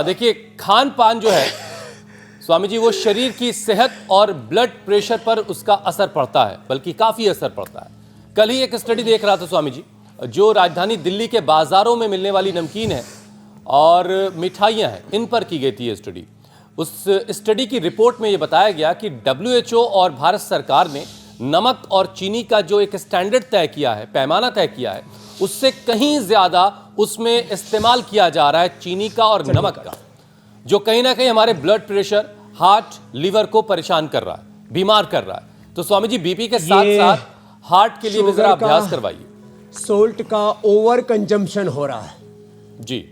देखिए, खान पान जो है स्वामी जी, वो शरीर की सेहत और ब्लड प्रेशर पर उसका असर पड़ता है, बल्कि काफ़ी असर पड़ता है। कल ही एक स्टडी देख रहा था स्वामी जी, जो राजधानी दिल्ली के बाज़ारों में मिलने वाली नमकीन है और मिठाइयाँ हैं, इन पर की गई थी ये स्टडी। उस स्टडी की रिपोर्ट में ये बताया गया कि WHO और भारत सरकार ने नमक और चीनी का जो एक स्टैंडर्ड तय किया है, पैमाना तय किया है, उससे कहीं ज़्यादा उसमें इस्तेमाल किया जा रहा है चीनी का और नमक का, जो कहीं ना कहीं हमारे ब्लड प्रेशर, हार्ट, लीवर को परेशान कर रहा है, बीमार कर रहा है। तो स्वामी जी, बीपी के साथ साथ हार्ट के लिए भी जरा अभ्यास करवाइए। सोल्ट का ओवर कंजम्पशन हो रहा है जी।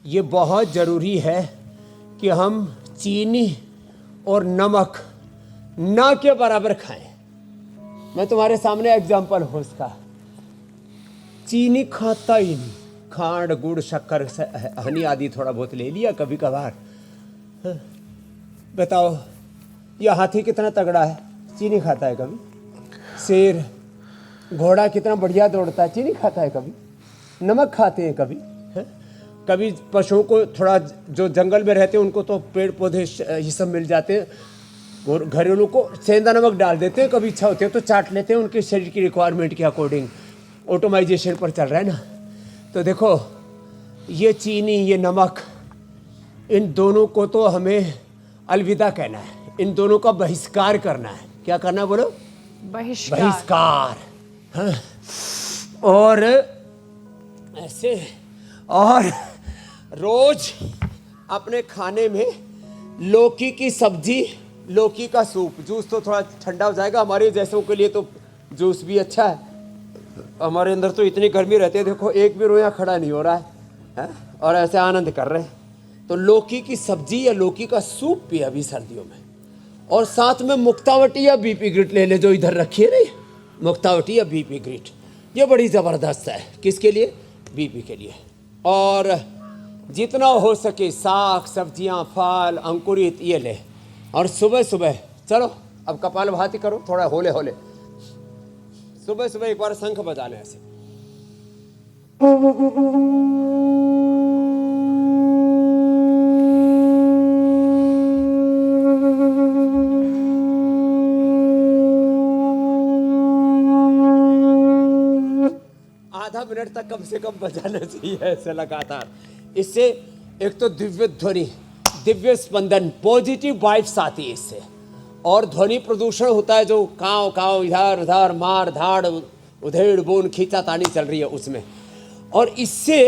ये बहुत जरूरी है कि हम चीनी और नमक ना के बराबर खाएं। मैं तुम्हारे सामने एग्जांपल हूं उसका। चीनी खाता ही नहीं, खांड गुड़ शक्कर हनी आदि थोड़ा बहुत ले लिया कभी कभार। बताओ, यह हाथी कितना तगड़ा है, चीनी खाता है कभी? शेर घोड़ा कितना बढ़िया दौड़ता है, चीनी खाता है कभी? नमक खाते हैं कभी? कभी पशुओं को थोड़ा, जो जंगल में रहते हैं उनको तो पेड़ पौधे ये सब मिल जाते हैं, और घरेलू को सेंधा नमक डाल देते हैं, कभी इच्छा होती है तो चाट लेते हैं उनके शरीर की रिक्वायरमेंट के अकॉर्डिंग। ऑटोमाइजेशन पर चल रहा है ना। तो देखो, ये चीनी, ये नमक, इन दोनों को तो हमें अलविदा कहना है, इन दोनों का बहिष्कार करना है। क्या करना बोलो? बहिष्कार। हाँ। और ऐसे, और रोज अपने खाने में लौकी की सब्जी, लौकी का सूप, जूस तो थोड़ा ठंडा हो जाएगा, हमारे जैसों के लिए तो जूस भी अच्छा है। हमारे अंदर तो इतनी गर्मी रहती है, देखो एक भी रोया खड़ा नहीं हो रहा है, और ऐसे आनंद कर रहे हैं। तो लौकी की सब्जी या लौकी का सूप भी अभी सर्दियों में, और साथ में मुक्तावटी या बीपी ग्रिट ले ले, जो इधर रखी है नहीं, मुक्तावटी या बीपी ग्रिट, ये बड़ी ज़बरदस्त है। किसके लिए? बीपी के लिए। और जितना हो सके साग सब्जियां, फल, अंकुरित ये ले। और सुबह सुबह चलो अब कपालभाति करो, थोड़ा होले होले। सुबह सुबह एक बार शंख बजा लें ऐसे। आधा मिनट तक कम से कम बजाना चाहिए ऐसे लगातार। इससे एक तो दिव्य ध्वनि, दिव्य स्पंदन, पॉजिटिव वाइब्स आती है इससे। और ध्वनि प्रदूषण होता है, जो काव काव, इधर उधर, मार धाड़, उधेड़ बोन, खींचा तानी चल रही है उसमें। और इससे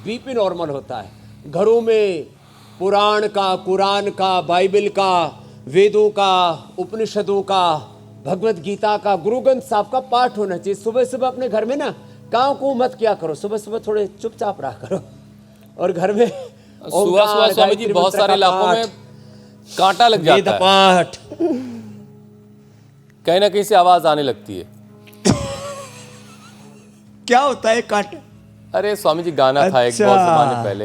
बीपी नॉर्मल होता है। घरों में पुराण का, कुरान का, बाइबल का, वेदों का, उपनिषदों का, भगवत गीता का, गुरु ग्रंथ साहब का पाठ होना चाहिए। सुबह सुबह अपने घर में ना काव को मत किया करो, सुबह सुबह थोड़े चुपचाप रहा करो। और घर में सुबह सुबह स्वामी जी बहुत सारे इलाकों में कांटा लग जाता है, पाठ, कहीं ना कहीं से आवाज आने लगती है। क्या होता है कांटा? अरे स्वामी जी, गाना था एक बहुत जमाने पहले।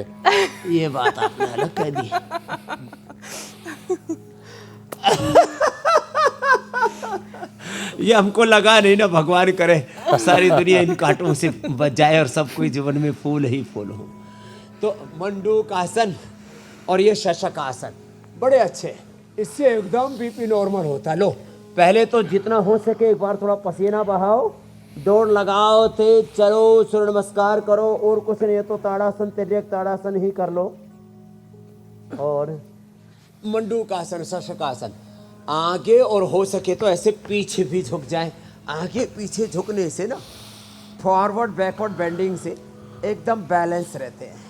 ये बात आपने अलग कह दी। ये हमको लगा नहीं ना, भगवान करे सारी दुनिया इन कांटों से बच जाए और सब कोई जीवन में फूल ही फूल हो। तो मंडूक आसन और ये शशक आसन बड़े अच्छे, इससे एकदम बीपी नॉर्मल होता है। लो, पहले तो जितना हो सके एक बार थोड़ा पसीना बहाओ, दौड़ लगाओ, तेज चलो, सूर्य नमस्कार करो, और कुछ नहीं तो ताड़ासन, तिर्यक ताड़ासन ही कर लो। और मंडूक आसन, शशक आसन, आगे और हो सके तो ऐसे पीछे भी झुक जाए। आगे पीछे झुकने से ना, फॉरवर्ड बैकवर्ड बेंडिंग से एकदम बैलेंस रहते हैं।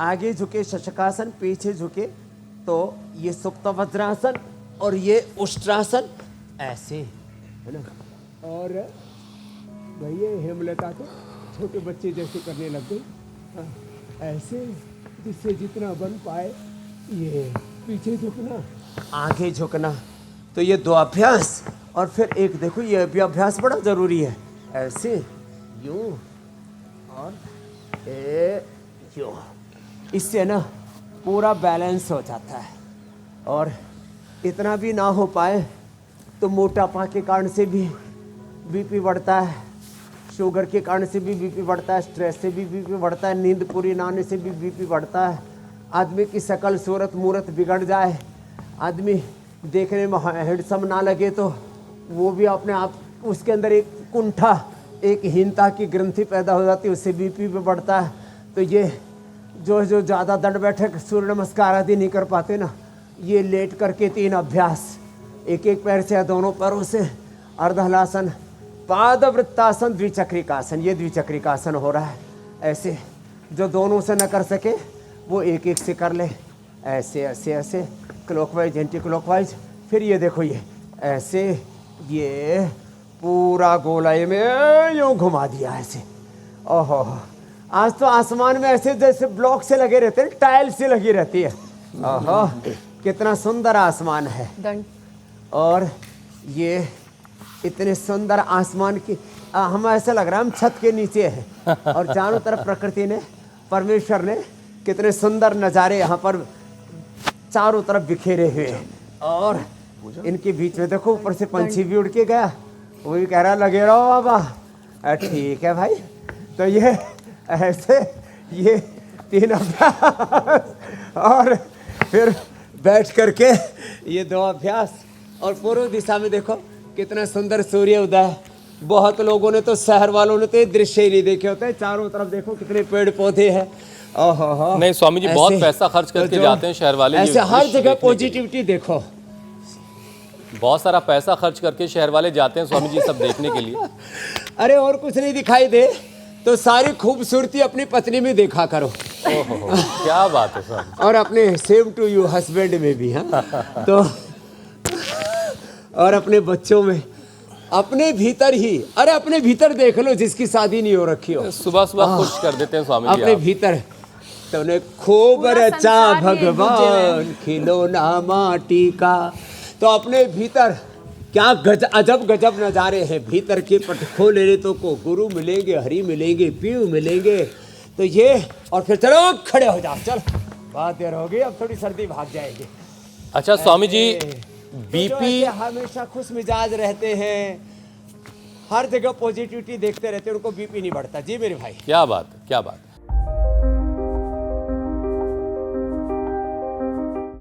आगे झुके शशकासन, पीछे झुके तो ये सुप्त वज्रासन और ये उष्ट्रासन, ऐसे है ना। और भैया हेमलता तो छोटे बच्चे जैसे करने लग गए, ऐसे, जिससे जितना बन पाए। ये पीछे झुकना, आगे झुकना, तो ये दो अभ्यास। और फिर एक देखो, ये भी अभ्यास बड़ा जरूरी है, ऐसे यूं और यूं। इससे ना पूरा बैलेंस हो जाता है। और इतना भी ना हो पाए तो मोटापा के कारण से भी बीपी बढ़ता है, शुगर के कारण से भी बीपी बढ़ता है, स्ट्रेस से भी बीपी बढ़ता है, नींद पूरी ना आने से भी बीपी बढ़ता है, आदमी की शकल सूरत मूरत बिगड़ जाए, आदमी देखने में हैंडसम ना लगे तो वो भी अपने आप उसके अंदर एक कुंठा, एक हीनता की ग्रंथि पैदा हो जाती है, उससे बीपी भी बढ़ता है। तो ये जो ज़्यादा दंड बैठक सूर्य नमस्कार आदि नहीं कर पाते ना, ये लेट करके 3 अभ्यास, एक एक पैर से या दोनों पैरों से अर्धहलासन, पादवृत्तासन, द्विचक्रिकासन, ये द्विचक्रिकासन हो रहा है। ऐसे जो दोनों से न कर सके वो एक एक से कर ले, ऐसे ऐसे ऐसे क्लॉकवाइज एंटी क्लॉकवाइज। फिर ये देखो, ये ऐसे, ये पूरा गोलाई में यूँ घुमा दिया ऐसे। ओहो, आज तो आसमान में ऐसे जैसे ब्लॉक से लगे रहते हैं, टाइल से लगी रहती है। ओहो, कितना सुंदर आसमान है। और ये इतने सुंदर आसमान की हम ऐसा लग रहा है हम छत के नीचे हैं और चारों तरफ प्रकृति ने, परमेश्वर ने कितने सुंदर नज़ारे यहाँ पर चारों तरफ बिखेरे हुए हैं। और इनके बीच में देखो ऊपर से पंछी भी उड़ के गया, वो भी कह रहा लगे रहो बाबा। ठीक है भाई। तो ये ऐसे ये 3 अभ्यास और फिर बैठ करके ये 2 अभ्यास। और पूर्व दिशा में देखो कितना सुंदर सूर्य उदय। बहुत लोगों ने तो, शहर वालों ने तो ये दृश्य ही नहीं देखे होते। चारों तरफ देखो कितने पेड़ पौधे हैं। ओहो, नहीं स्वामी जी, बहुत पैसा खर्च करके जाते हैं शहर वाले, ऐसे हर जगह पॉजिटिविटी देखो। बहुत सारा पैसा खर्च करके शहर वाले जाते हैं स्वामी जी सब देखने के लिए। अरे और कुछ नहीं दिखाई दे तो सारी खूबसूरती अपनी पत्नी में देखा करो। ओहो, क्या बात है स्वामी। और अपने सेम टू यू हस्बैंड में भी, हाँ। तो और अपने बच्चों में, अपने भीतर ही, अरे अपने भीतर देख लो जिसकी शादी नहीं हो रखी हो, सुबह सुबह खुश कर देते हैं स्वामी जी अपने आप। भीतर। तो खूब रचा भगवान खिलौना माटी का। तो अपने भीतर क्या अजब गजब नज़ारे हैं। भीतर के पट खोले ले तो को गुरु मिलेंगे, हरि मिलेंगे, पीयू मिलेंगे। तो ये, और फिर चलो खड़े हो जाओ, चल बहुत देर हो गई, अब थोड़ी सर्दी भाग जाएगी। अच्छा स्वामी जी, बीपी हमेशा खुश मिजाज रहते हैं, हर जगह पॉजिटिविटी देखते रहते हैं, उनको बीपी नहीं बढ़ता। जी मेरे भाई, क्या बात है, क्या बात है।